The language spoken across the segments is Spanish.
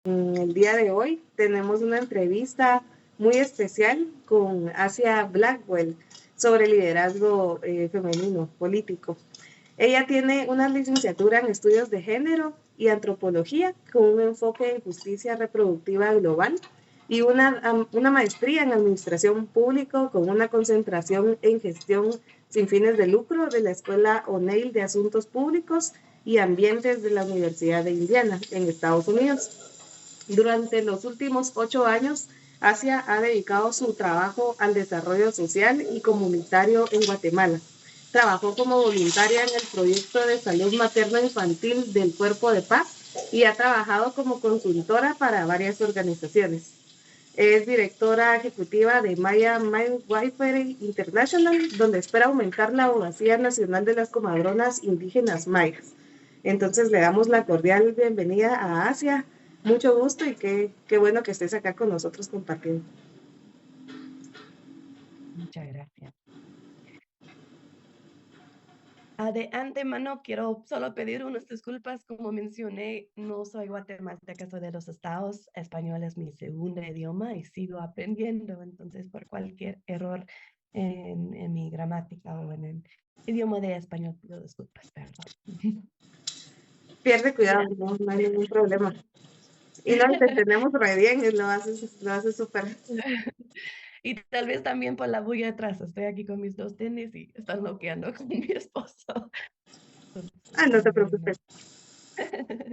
El día de hoy tenemos una entrevista muy especial con Asia Blackwell sobre liderazgo femenino político. Ella tiene una licenciatura en estudios de género y antropología con un enfoque en justicia reproductiva global y una maestría en administración pública con una concentración en gestión sin fines de lucro de la Escuela O'Neill de Asuntos Públicos y Ambientes de la Universidad de Indiana en Estados Unidos. Durante los últimos 8 años, Asia ha dedicado su trabajo al desarrollo social y comunitario en Guatemala. Trabajó como voluntaria en el proyecto de salud materno-infantil del Cuerpo de Paz y ha trabajado como consultora para varias organizaciones. Es directora ejecutiva de Maya Midwifery International, donde espera aumentar la abogacía nacional de las comadronas indígenas mayas. Entonces le damos la cordial bienvenida a Asia. Mucho gusto y qué bueno que estés acá con nosotros compartiendo. Muchas gracias. De antemano quiero solo pedir unas disculpas. Como mencioné, no soy guatemalteca, soy de los estados. Español es mi segundo idioma y sigo aprendiendo. Entonces, por cualquier error en mi gramática o en el idioma de español, pido disculpas, perdón. Pierde cuidado, Ya. no hay ningún problema. Y no, te entendemos re bien y lo haces súper. Y tal vez también por la bulla atrás. Estoy aquí con mis dos tenis y están noqueando con mi esposo. Entonces, No te perdónenme. preocupes.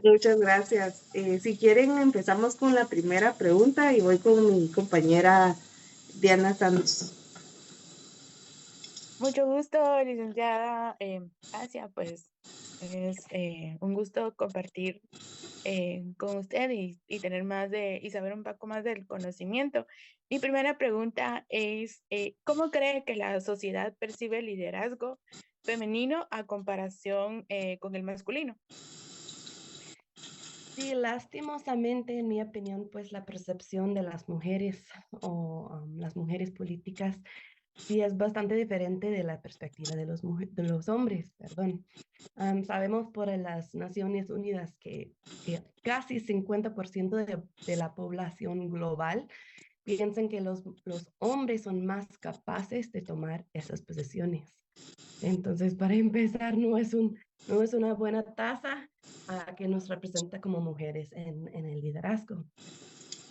Muchas gracias. Si quieren, empezamos con la primera pregunta y voy con mi compañera Diana Santos. Mucho gusto, licenciada Asia, pues es un gusto compartir con usted y tener y saber un poco más del conocimiento. Mi primera pregunta es, ¿cómo cree que la sociedad percibe el liderazgo femenino a comparación con el masculino? Sí, lastimosamente, en mi opinión, pues la percepción de las mujeres o las mujeres políticas sí es bastante diferente de la perspectiva de de los hombres, perdón. Sabemos por las Naciones Unidas que casi 50% de la población global piensan que los hombres son más capaces de tomar esas posiciones. Entonces, para empezar, no es una buena tasa que nos representa como mujeres en el liderazgo,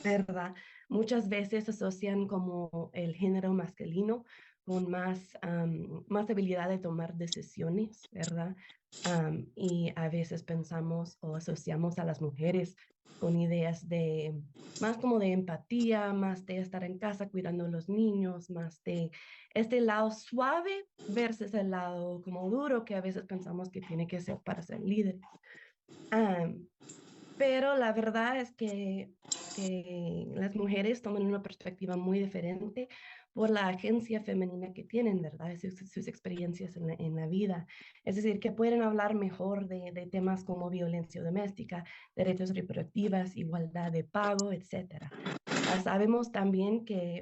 ¿verdad? Muchas veces asocian como el género masculino con más habilidad de tomar decisiones, ¿verdad? Y a veces pensamos o asociamos a las mujeres con ideas de más como de empatía, más de estar en casa cuidando a los niños, más de este lado suave versus el lado como duro que a veces pensamos que tiene que ser para ser líderes. Am, pero la verdad es que las mujeres toman una perspectiva muy diferente por la agencia femenina que tienen, ¿verdad? Sus experiencias en la vida. Es decir, que pueden hablar mejor de temas como violencia doméstica, derechos reproductivos, igualdad de pago, etcétera. Sabemos también que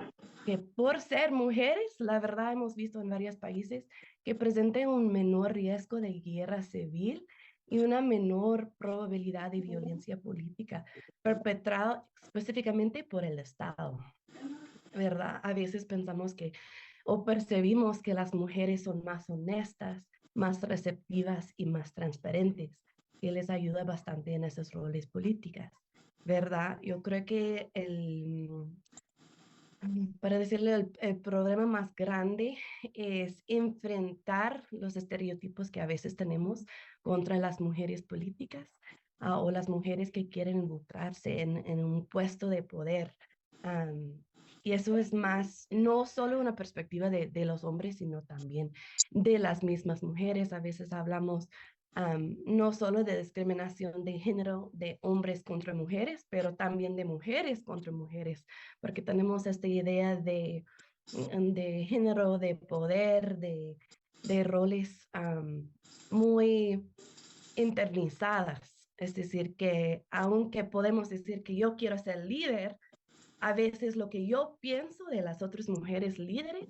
por ser mujeres, la verdad hemos visto en varios países que presenten un menor riesgo de guerra civil y una menor probabilidad de violencia política perpetrada específicamente por el Estado, ¿verdad? A veces pensamos que o percibimos que las mujeres son más honestas, más receptivas y más transparentes, que les ayuda bastante en esos roles políticas, ¿verdad? Yo creo que para decirle, el problema más grande es enfrentar los estereotipos que a veces tenemos contra las mujeres políticas o las mujeres que quieren involucrarse en un puesto de poder. Am, y eso es más, no solo una perspectiva de los hombres, sino también de las mismas mujeres. A veces hablamos no solo de discriminación de género de hombres contra mujeres, pero también de mujeres contra mujeres, porque tenemos esta idea de género, de poder, de roles muy internizadas. Es decir, que aunque podemos decir que yo quiero ser líder, a veces lo que yo pienso de las otras mujeres líderes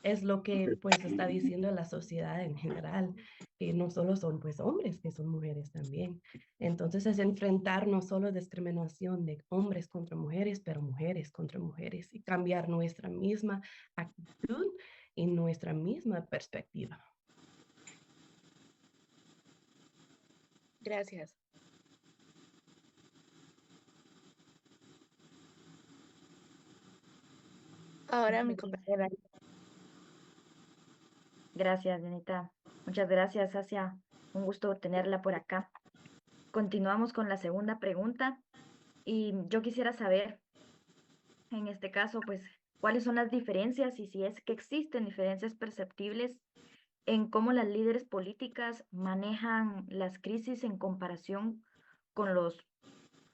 es lo que pues está diciendo la sociedad en general, que no solo son pues hombres, que son mujeres también. Entonces es enfrentar no solo discriminación de hombres contra mujeres, pero mujeres contra mujeres y cambiar nuestra misma actitud y nuestra misma perspectiva. Gracias. Ahora mi compañera. Gracias, Janita. Muchas gracias, Asia. Un gusto tenerla por acá. Continuamos con la segunda pregunta y yo quisiera saber, en este caso, pues, cuáles son las diferencias y si es que existen diferencias perceptibles en cómo las líderes políticas manejan las crisis en comparación con los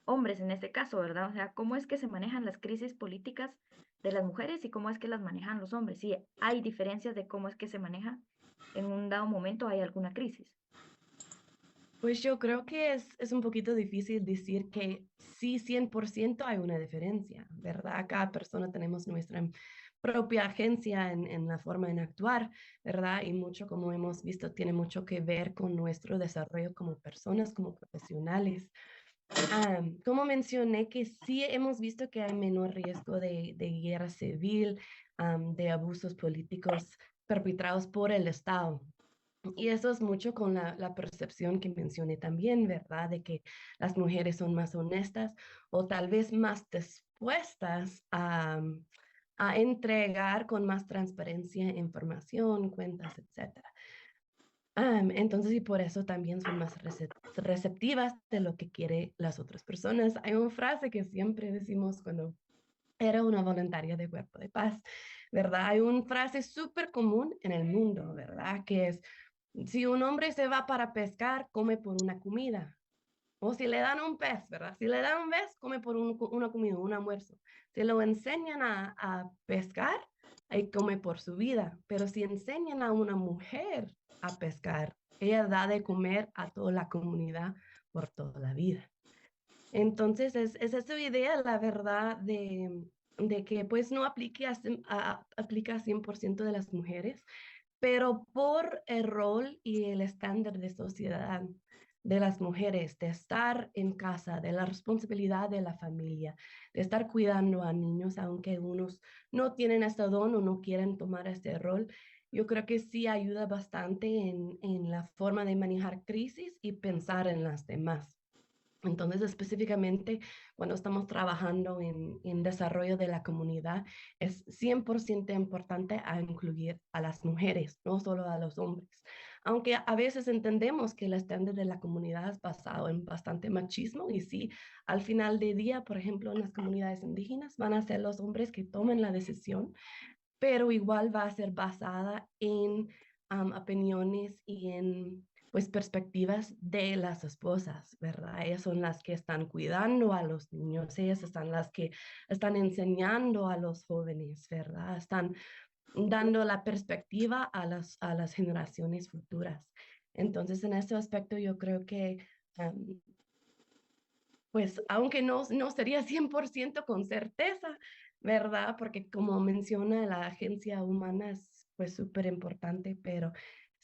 hombres en este caso, ¿verdad? O sea, ¿cómo es que se manejan las crisis políticas de las mujeres y cómo es que las manejan los hombres? Sí, hay diferencias de cómo es que se maneja en un dado momento, hay alguna crisis. Pues yo creo que es un poquito difícil decir que sí, 100% hay una diferencia, ¿verdad? Cada persona tenemos nuestra propia agencia en la forma en actuar, ¿verdad? Y mucho, como hemos visto, tiene mucho que ver con nuestro desarrollo como personas, como profesionales. Como mencioné, que sí hemos visto que hay menor riesgo de guerra civil, de abusos políticos perpetrados por el Estado. Y eso es mucho con la percepción que mencioné también, ¿verdad? De que las mujeres son más honestas o tal vez más dispuestas a entregar con más transparencia información, cuentas, etcétera. Entonces, y por eso también son más receptivas de lo que quieren las otras personas. Hay una frase que siempre decimos cuando era una voluntaria de Cuerpo de Paz, ¿verdad? Hay una frase súper común en el mundo, ¿verdad? Que es, si un hombre se va para pescar, come por una comida. O si le dan un pez, ¿verdad? Si le dan un pez, come por una comida, un almuerzo. Si lo enseñan a pescar, ahí come por su vida. Pero si enseñan a una mujer a pescar, ella da de comer a toda la comunidad por toda la vida. Entonces, es esa idea, la verdad, de que pues no aplica a 100% de las mujeres, pero por el rol y el estándar de sociedad de las mujeres, de estar en casa, de la responsabilidad de la familia, de estar cuidando a niños, aunque unos no tienen este don o no quieren tomar este rol, yo creo que sí ayuda bastante en la forma de manejar crisis y pensar en las demás. Entonces, específicamente, cuando estamos trabajando en desarrollo de la comunidad, es 100% importante a incluir a las mujeres, no solo a los hombres. Aunque a veces entendemos que el estándar de la comunidad es basado en bastante machismo y sí, al final del día, por ejemplo, en las comunidades indígenas van a ser los hombres que tomen la decisión, pero igual va a ser basada en opiniones y en pues perspectivas de las esposas, ¿verdad? Ellas son las que están cuidando a los niños, ellas están las que están enseñando a los jóvenes, ¿verdad? Están dando la perspectiva a las generaciones futuras. Entonces, en ese aspecto yo creo que pues aunque no sería 100% con certeza, ¿verdad? Porque como menciona, la agencia humana es pues súper importante, pero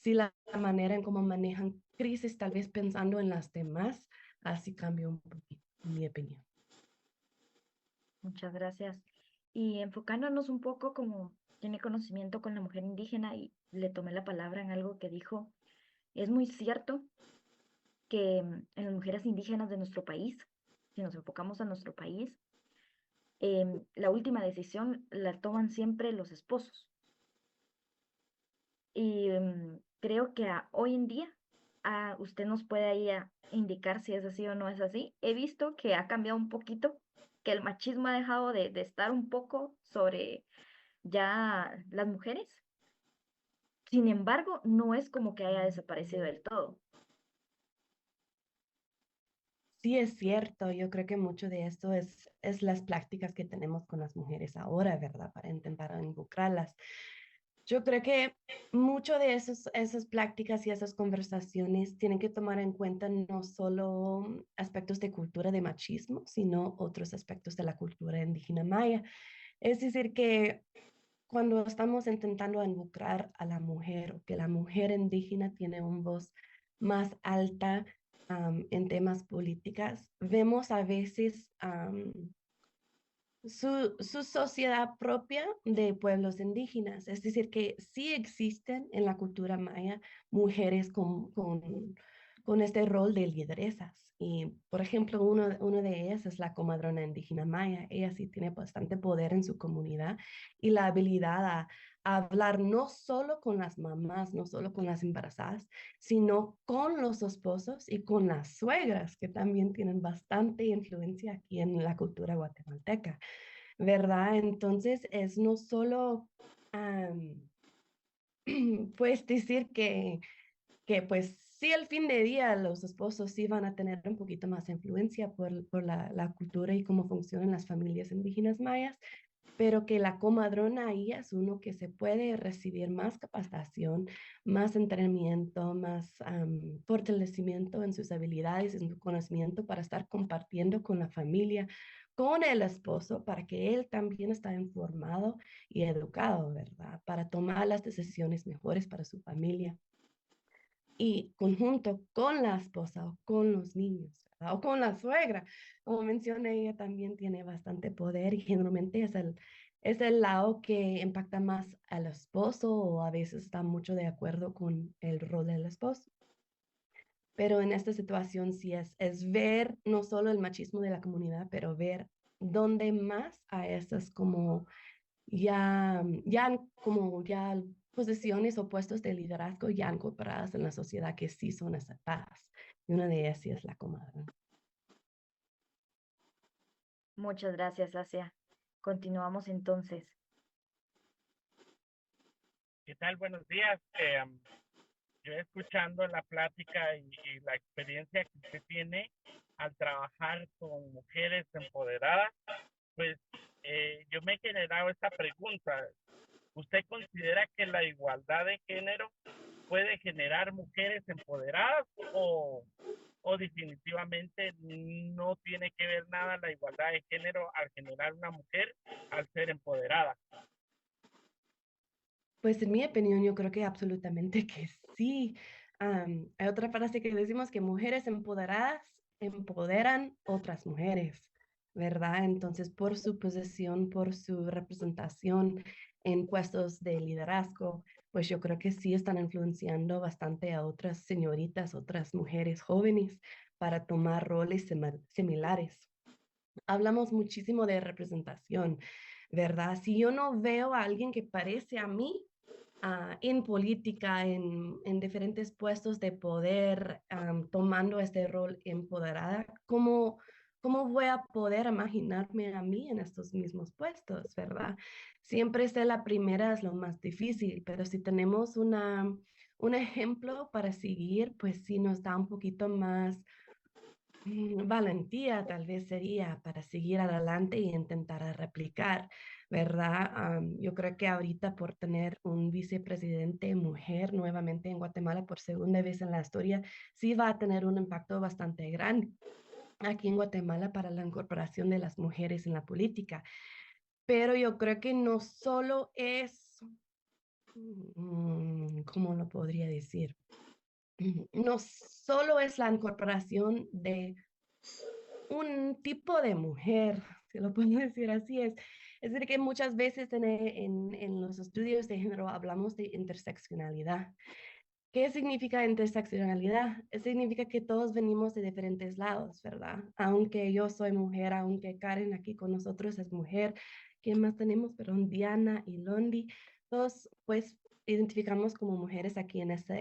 sí la manera en cómo manejan crisis, tal vez pensando en las demás, así cambia un poquito, en mi opinión. Muchas gracias. Y enfocándonos un poco como tiene conocimiento con la mujer indígena y le tomé la palabra en algo que dijo, es muy cierto que en las mujeres indígenas de nuestro país, si nos enfocamos a nuestro país, la última decisión la toman siempre los esposos. Y creo que hoy en día, usted nos puede ahí indicar si es así o no es así. He visto que ha cambiado un poquito, que el machismo ha dejado de estar un poco sobre ya las mujeres. Sin embargo, no es como que haya desaparecido del todo. Sí, es cierto. Yo creo que mucho de esto es las prácticas que tenemos con las mujeres ahora, ¿verdad? Para intentar involucrarlas. Yo creo que mucho de esas prácticas y esas conversaciones tienen que tomar en cuenta no solo aspectos de cultura de machismo, sino otros aspectos de la cultura indígena maya. Es decir, que cuando estamos intentando involucrar a la mujer o que la mujer indígena tiene una voz más alta en temas políticas, vemos a veces su sociedad propia de pueblos indígenas. Es decir, que sí existen en la cultura maya mujeres con este rol de lideresas. Y, por ejemplo, uno de ellas es la comadrona indígena maya. Ella sí tiene bastante poder en su comunidad y la habilidad a hablar no solo con las mamás, no solo con las embarazadas, sino con los esposos y con las suegras, que también tienen bastante influencia aquí en la cultura guatemalteca. ¿Verdad? Entonces es no solo, pues decir que pues sí, al fin de día los esposos sí van a tener un poquito más influencia por la cultura y cómo funcionan las familias indígenas mayas, pero que la comadrona ahí es uno que se puede recibir más capacitación, más entrenamiento, más fortalecimiento en sus habilidades, en su conocimiento para estar compartiendo con la familia, con el esposo, para que él también esté informado y educado, ¿verdad? Para tomar las decisiones mejores para su familia y conjunto con la esposa o con los niños, ¿verdad? O con la suegra. Como mencioné, ella también tiene bastante poder y generalmente es el lado que impacta más al esposo o a veces está mucho de acuerdo con el rol del esposo. Pero en esta situación sí es ver no solo el machismo de la comunidad, pero ver dónde más a esas como ya posiciones o puestos de liderazgo ya incorporadas en la sociedad que sí son aceptadas. Y una de ellas sí es la comadre. Muchas gracias, Asia. Continuamos entonces. ¿Qué tal? Buenos días. Yo escuchando la plática y la experiencia que usted tiene al trabajar con mujeres empoderadas, pues yo me he generado esta pregunta. ¿Usted considera que la igualdad de género puede generar mujeres empoderadas o definitivamente no tiene que ver nada la igualdad de género al generar una mujer al ser empoderada? Pues en mi opinión, yo creo que absolutamente que sí. Hay otra frase que decimos que mujeres empoderadas empoderan otras mujeres, ¿verdad? Entonces, por su posición, por su representación en puestos de liderazgo, pues yo creo que sí están influenciando bastante a otras señoritas, otras mujeres jóvenes para tomar roles similares. Hablamos muchísimo de representación, ¿verdad? Si yo no veo a alguien que parece a mí, en política, en diferentes puestos de poder, tomando este rol empoderada, ¿cómo voy a poder imaginarme a mí en estos mismos puestos, verdad? Siempre ser la primera es lo más difícil, pero si tenemos un ejemplo para seguir, pues sí nos da un poquito más valentía tal vez sería para seguir adelante y intentar replicar, ¿verdad? Yo creo que ahorita por tener un vicepresidente mujer nuevamente en Guatemala por segunda vez en la historia, sí va a tener un impacto bastante grande aquí en Guatemala para la incorporación de las mujeres en la política. Pero yo creo que no solo es, ¿cómo lo podría decir? No solo es la incorporación de un tipo de mujer, si lo puedo decir así, es decir, que muchas veces en los estudios de género hablamos de interseccionalidad. ¿Qué significa interseccionalidad? Significa que todos venimos de diferentes lados, ¿verdad? Aunque yo soy mujer, aunque Karen aquí con nosotros es mujer, ¿quién más tenemos? Perdón, Diana y Londi, todos pues identificamos como mujeres aquí en esta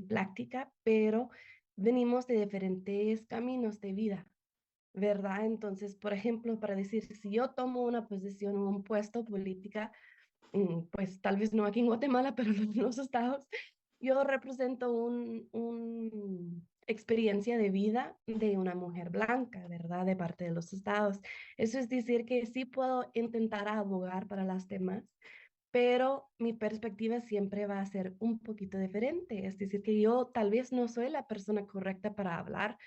práctica, pero venimos de diferentes caminos de vida, ¿verdad? Entonces, por ejemplo, para decir, si yo tomo una posición o un puesto política, pues tal vez no aquí en Guatemala, pero en los estados, yo represento un experiencia de vida de una mujer blanca, ¿verdad? De parte de los estados. Eso es decir que sí puedo intentar abogar para las demás, pero mi perspectiva siempre va a ser un poquito diferente. Es decir, que yo tal vez no soy la persona correcta para hablar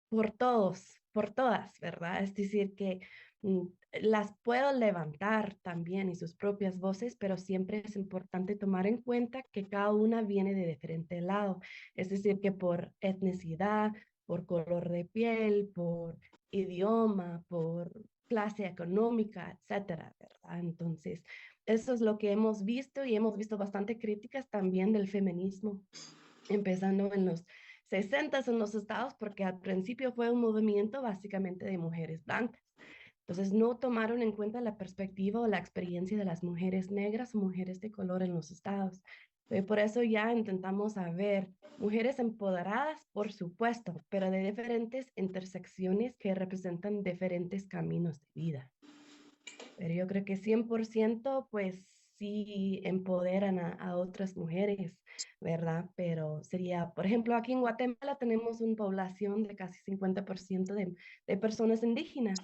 por todos, por todas, ¿verdad? Es decir, que mm, las puedo levantar también y sus propias voces, pero siempre es importante tomar en cuenta que cada una viene de diferente lado. Es decir, que por etnicidad, por color de piel, por idioma, por clase económica, etcétera, ¿verdad? Entonces, eso es lo que hemos visto y hemos visto bastante críticas también del feminismo, empezando en los 60 en los estados, porque al principio fue un movimiento básicamente de mujeres blancas. Entonces, no tomaron en cuenta la perspectiva o la experiencia de las mujeres negras o mujeres de color en los estados. Por eso ya intentamos saber mujeres empoderadas, por supuesto, pero de diferentes intersecciones que representan diferentes caminos de vida. Pero yo creo que 100%, pues sí empoderan a otras mujeres, ¿verdad? Pero sería, por ejemplo, aquí en Guatemala tenemos una población de casi 50% de personas indígenas.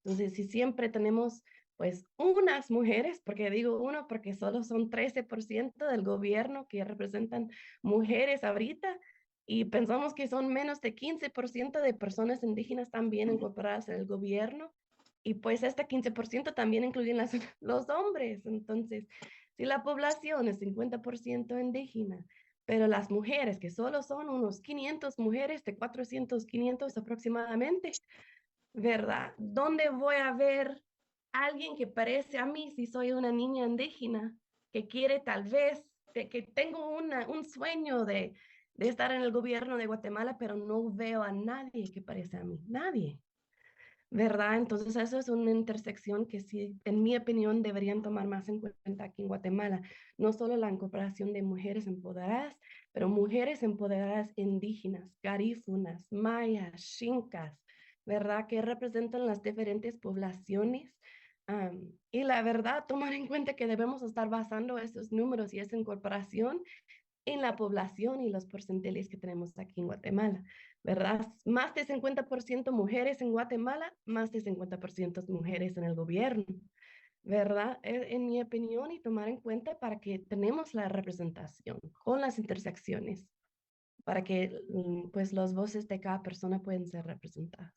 Entonces, si siempre tenemos, pues, unas mujeres, porque digo uno, porque solo son 13% del gobierno que representan mujeres ahorita, y pensamos que son menos de 15% de personas indígenas también incorporadas en el gobierno. Y pues este 15% también incluyen los hombres. Entonces, si la población es 50% indígena, pero las mujeres, que solo son unos 500 mujeres de 400, 500 aproximadamente, ¿verdad? ¿Dónde voy a ver a alguien que parece a mí si soy una niña indígena que quiere tal vez, que tengo un sueño de estar en el gobierno de Guatemala, pero no veo a nadie que parece a mí? Nadie. ¿Verdad? Entonces eso es una intersección que sí, en mi opinión, deberían tomar más en cuenta aquí en Guatemala. No solo la incorporación de mujeres empoderadas, pero mujeres empoderadas indígenas, garífunas, mayas, xincas, ¿verdad? Que representan las diferentes poblaciones. Y la verdad, tomar en cuenta que debemos estar basando esos números y esa incorporación en la población y los porcentajes que tenemos aquí en Guatemala, ¿verdad? Más de 50% mujeres en Guatemala, más de 50% mujeres en el gobierno, ¿verdad? En mi opinión, y tomar en cuenta para que tenemos la representación con las intersecciones, para que pues las voces de cada persona pueden ser representadas.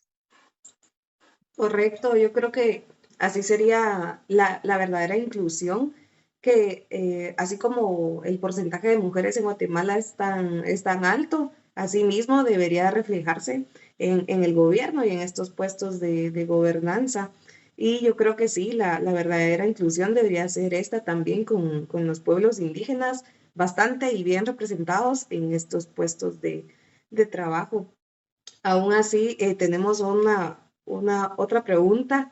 Correcto, yo creo que así sería la verdadera inclusión, que así como el porcentaje de mujeres en Guatemala es tan alto, así mismo debería reflejarse en el gobierno y en estos puestos de gobernanza. Y yo creo que sí, la verdadera inclusión debería ser esta también con los pueblos indígenas bastante y bien representados en estos puestos de trabajo. Aún así, tenemos una otra pregunta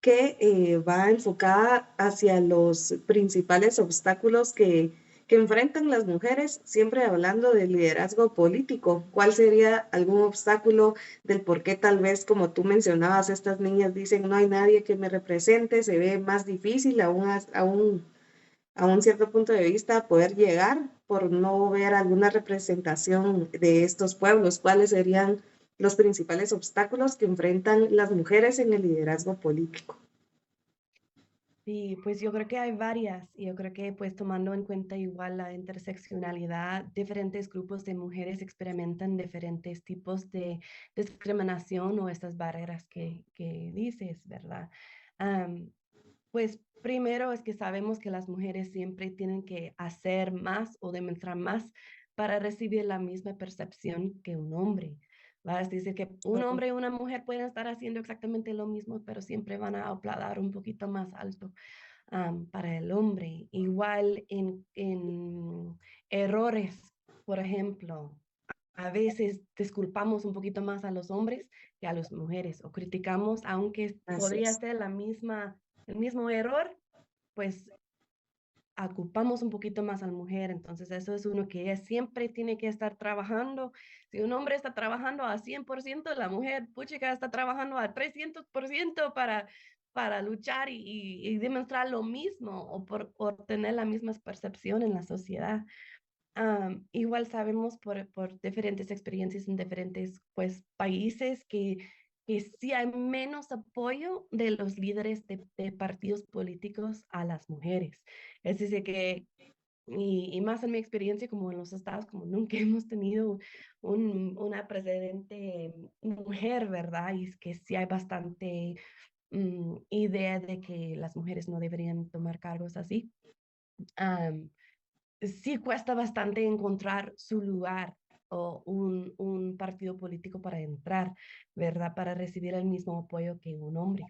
que va enfocada hacia los principales obstáculos que enfrentan las mujeres, siempre hablando de liderazgo político. ¿Cuál sería algún obstáculo del por qué tal vez, como tú mencionabas, estas niñas dicen no hay nadie que me represente, se ve más difícil a un cierto punto de vista poder llegar por no ver alguna representación de estos pueblos? ¿Cuáles serían los principales obstáculos que enfrentan las mujeres en el liderazgo político? Sí, pues yo creo que hay varias, y yo creo que pues tomando en cuenta igual la interseccionalidad, diferentes grupos de mujeres experimentan diferentes tipos de discriminación o estas barreras que dices, ¿verdad? Pues primero es que sabemos que las mujeres siempre tienen que hacer más o demostrar más para recibir la misma percepción que un hombre. ¿Va? Es decir, que un hombre y una mujer pueden estar haciendo exactamente lo mismo, pero siempre van a aplaudar un poquito más alto para el hombre. Igual en errores, por ejemplo, a veces disculpamos un poquito más a los hombres que a las mujeres o criticamos, aunque Así podría es. ser el mismo error, pues ocupamos un poquito más a la mujer. Entonces eso es uno que ella siempre tiene que estar trabajando. Si un hombre está trabajando a 100%, la mujer, puchica, está trabajando a 300% para luchar y demostrar lo mismo o por tener la misma percepción en la sociedad. Igual sabemos por diferentes experiencias en diferentes pues, países que sí hay menos apoyo de los líderes de partidos políticos a las mujeres. Es decir, que y más en mi experiencia como en los estados, como nunca hemos tenido una presidente mujer, ¿verdad? Y es que sí hay bastante idea de que las mujeres no deberían tomar cargos así. Am, sí cuesta bastante encontrar su lugar o un partido político para entrar, ¿verdad? Para recibir el mismo apoyo que un hombre.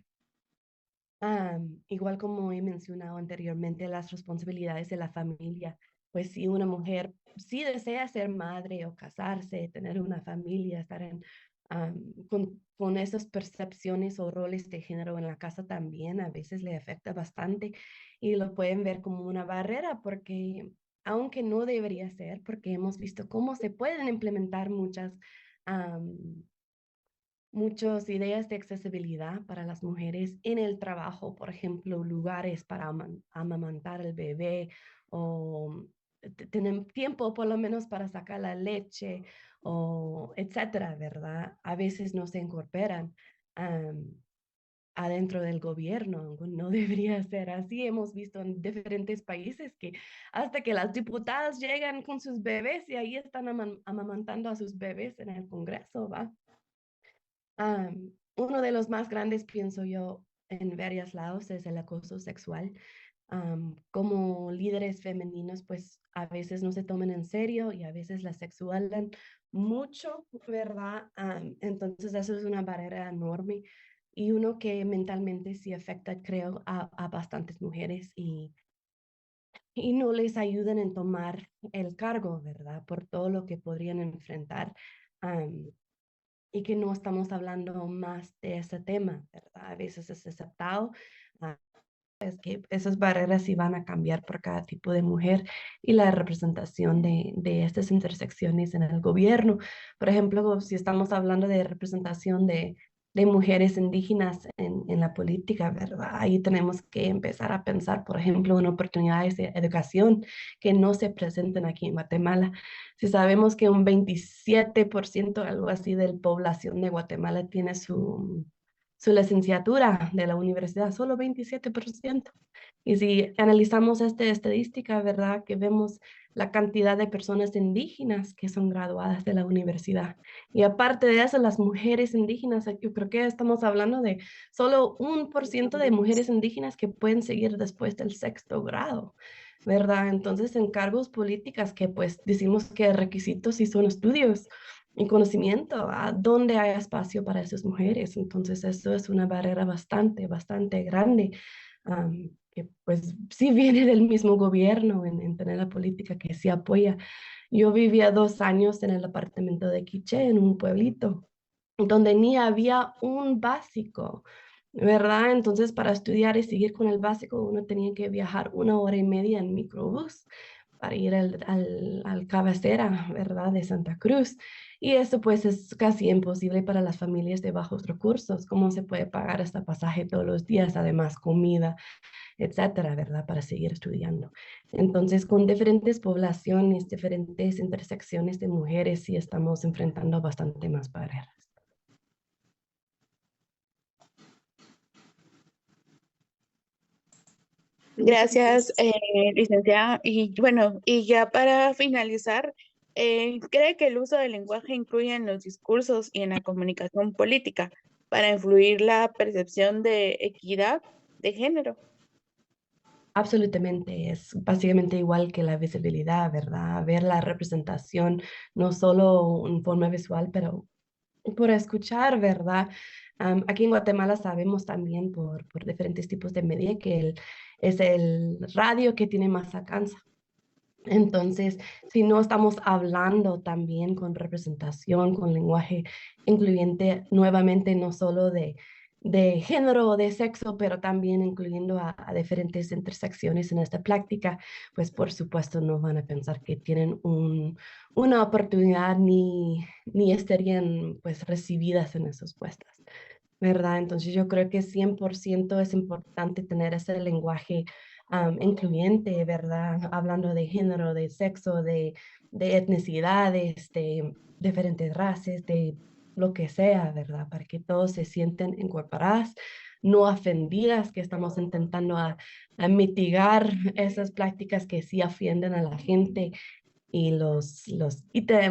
Igual como he mencionado anteriormente, las responsabilidades de la familia. Pues si una mujer sí desea ser madre o casarse, tener una familia, estar con esas percepciones o roles de género en la casa también a veces le afecta bastante y lo pueden ver como una barrera porque aunque no debería ser, porque hemos visto cómo se pueden implementar muchas ideas de accesibilidad para las mujeres en el trabajo, por ejemplo, lugares para amamantar al bebé o tener tiempo por lo menos para sacar la leche o etcétera, ¿verdad? A veces no se incorporan adentro del gobierno, aunque no debería ser así. Hemos visto en diferentes países que hasta que las diputadas llegan con sus bebés y ahí están amamantando a sus bebés en el Congreso, ¿va? Uno de los más grandes, pienso yo, en varios lados es el acoso sexual. Como líderes femeninos, pues a veces no se toman en serio y a veces las sexualan mucho, ¿verdad? Entonces eso es una barrera enorme y uno que mentalmente sí afecta, creo, a bastantes mujeres y no les ayudan en tomar el cargo, ¿verdad? Por todo lo que podrían enfrentar. Y que no estamos hablando más de ese tema, ¿verdad? A veces es aceptado, es que esas barreras sí van a cambiar por cada tipo de mujer y la representación de estas intersecciones en el gobierno. Por ejemplo, si estamos hablando de representación de mujeres indígenas en la política, ¿verdad? Ahí tenemos que empezar a pensar, por ejemplo, en oportunidades de educación que no se presenten aquí en Guatemala. Si sabemos que un 27%, algo así, de la población de Guatemala tiene su licenciatura de la universidad, solo 27%. Y si analizamos esta estadística, ¿verdad? Que vemos la cantidad de personas indígenas que son graduadas de la universidad. Y aparte de eso, las mujeres indígenas, yo creo que estamos hablando de solo 1% de mujeres indígenas que pueden seguir después del sexto grado, ¿verdad? Entonces, en cargos políticas que pues decimos que requisitos sí son estudios y conocimiento, a dónde hay espacio para esas mujeres. Entonces, eso es una barrera bastante grande, que pues sí viene del mismo gobierno en tener la política que sí apoya. Yo vivía 2 años en el departamento de Quiché, en un pueblito, donde ni había un básico, ¿verdad? Entonces, para estudiar y seguir con el básico, uno tenía que viajar 1 hora y media en microbús para ir al cabecera, ¿verdad? De Santa Cruz. Y eso pues es casi imposible para las familias de bajos recursos. ¿Cómo se puede pagar este pasaje todos los días? Además, comida, etcétera, ¿verdad? Para seguir estudiando. Entonces, con diferentes poblaciones, diferentes intersecciones de mujeres, sí estamos enfrentando bastante más barreras. Gracias, licenciada. Y bueno, y ya para finalizar, ¿cree que el uso del lenguaje influye en los discursos y en la comunicación política para influir la percepción de equidad de género? Absolutamente, es básicamente igual que la visibilidad, ¿verdad? Ver la representación, no solo en forma visual, pero por escuchar, ¿verdad? Aquí en Guatemala sabemos también por diferentes tipos de media que es el radio que tiene más alcance. Entonces, si no estamos hablando también con representación, con lenguaje incluyente, nuevamente no solo de género o de sexo, pero también incluyendo a diferentes intersecciones en esta práctica, pues por supuesto no van a pensar que tienen una oportunidad ni estarían pues recibidas en esos puestos, ¿verdad? Entonces yo creo que 100% es importante tener ese lenguaje incluyente, ¿verdad? Hablando de género, de sexo, de etnicidades, de diferentes razas, de lo que sea, ¿verdad? Para que todos se sienten incorporados no ofendidas, que estamos intentando a mitigar esas prácticas que sí ofenden a la gente y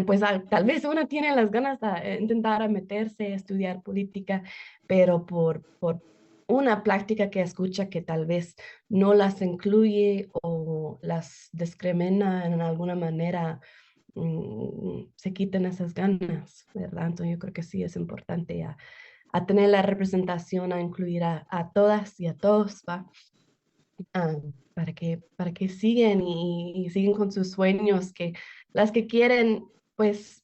pues tal vez uno tiene las ganas de intentar a meterse a estudiar política, pero por una práctica que escucha que tal vez no las incluye o las discrimina en alguna manera, se quiten esas ganas, ¿verdad? Entonces yo creo que sí es importante a tener la representación, a incluir a todas y a todos, ¿va? Ah, para que siguen y siguen con sus sueños, que las que quieren, pues,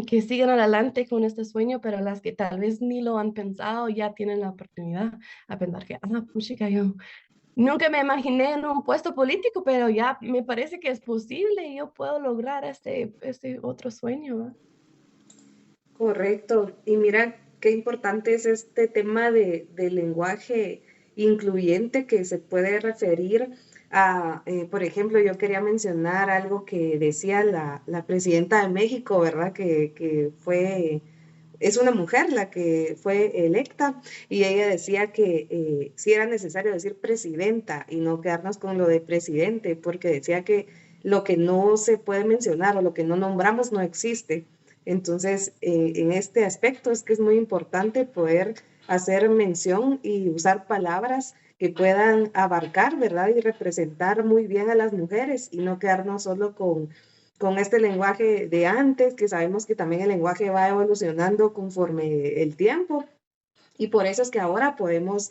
que sigan adelante con este sueño, pero las que tal vez ni lo han pensado, ya tienen la oportunidad a pensar que, puchica, yo nunca me imaginé en un puesto político, pero ya me parece que es posible y yo puedo lograr este otro sueño, ¿va? Correcto. Y mira qué importante es este tema del lenguaje incluyente que se puede referir a, por ejemplo, yo quería mencionar algo que decía la presidenta de México, ¿verdad? Que fue, es una mujer la que fue electa y ella decía que sí era necesario decir presidenta y no quedarnos con lo de presidente, porque decía que lo que no se puede mencionar o lo que no nombramos no existe. Entonces, en este aspecto es que es muy importante poder hacer mención y usar palabras que puedan abarcar, ¿verdad? Y representar muy bien a las mujeres y no quedarnos solo con este lenguaje de antes, que sabemos que también el lenguaje va evolucionando conforme el tiempo. Y por eso es que ahora podemos,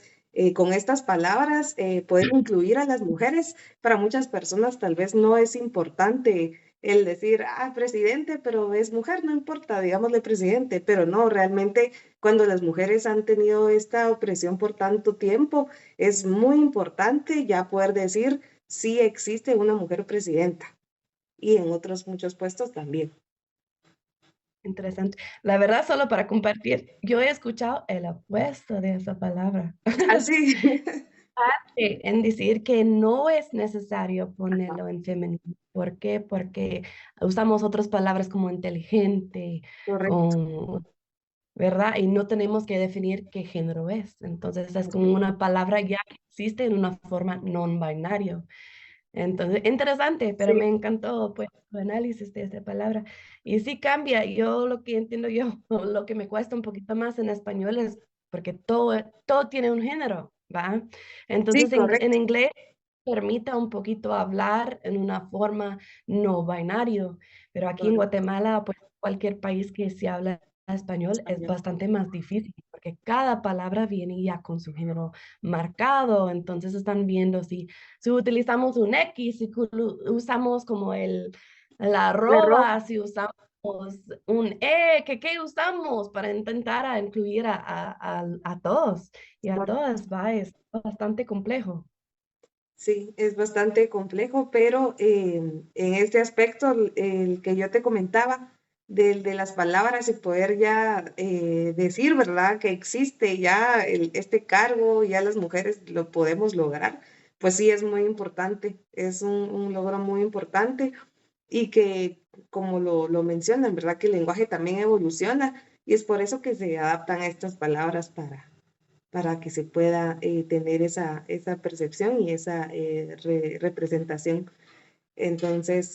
con estas palabras, poder incluir a las mujeres. Para muchas personas tal vez no es importante el decir, presidente, pero es mujer, no importa, digámosle presidente, pero no, realmente cuando las mujeres han tenido esta opresión por tanto tiempo, es muy importante ya poder decir, sí existe una mujer presidenta y en otros muchos puestos también. Interesante. La verdad, solo para compartir, yo he escuchado el opuesto de esa palabra. Así. En decir que no es necesario ponerlo en femenino. ¿Por qué? Porque usamos otras palabras como inteligente, Correcto. ¿verdad? Y no tenemos que definir qué género es. Entonces es como una palabra ya que existe en una forma non-binario. Entonces, interesante, pero Sí, me encantó pues tu análisis de esta palabra. Y sí cambia, yo lo que entiendo yo, o lo que me cuesta un poquito más en español es porque todo tiene un género, ¿va? sí, Entonces en correcto. inglés permite un poquito hablar en una forma no binario, pero aquí en Correcto. Guatemala, pues cualquier país que se habla español es Español. bastante más difícil porque cada palabra viene ya con su género marcado, entonces están viendo si utilizamos un X, si usamos como la La arroba. arroba, si usamos un E, ¿qué usamos para intentar a incluir a todos y a todas? Va, es bastante complejo. Sí, es bastante complejo, pero en este aspecto, el que yo te comentaba, de las palabras y poder ya decir, ¿verdad?, que existe ya este cargo, ya las mujeres lo podemos lograr, pues sí es muy importante, es un logro muy importante y que, como lo mencionan, ¿verdad?, que el lenguaje también evoluciona y es por eso que se adaptan a estas palabras para que se pueda tener esa percepción y esa representación. Entonces,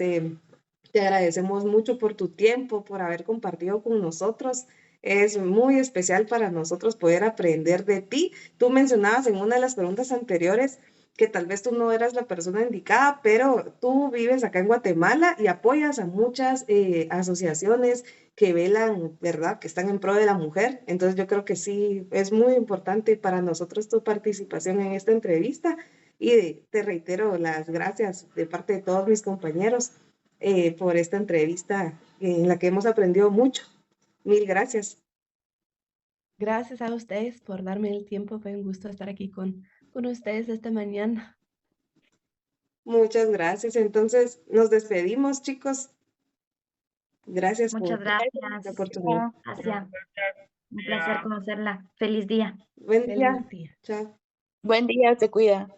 te agradecemos mucho por tu tiempo, por haber compartido con nosotros. Es muy especial para nosotros poder aprender de ti. Tú mencionabas en una de las preguntas anteriores que tal vez tú no eras la persona indicada, pero tú vives acá en Guatemala y apoyas a muchas asociaciones que velan, ¿verdad?, que están en pro de la mujer. Entonces yo creo que sí, es muy importante para nosotros tu participación en esta entrevista y te reitero las gracias de parte de todos mis compañeros por esta entrevista en la que hemos aprendido mucho. Mil gracias. Gracias a ustedes por darme el tiempo. Fue un gusto estar aquí con ustedes esta mañana. Muchas gracias. Entonces, nos despedimos, chicos. Gracias Muchas por la gracias, oportunidad. Asia. Un placer Ya. conocerla. Feliz día. Buen día. Feliz día. Chao. Buen día, se cuida.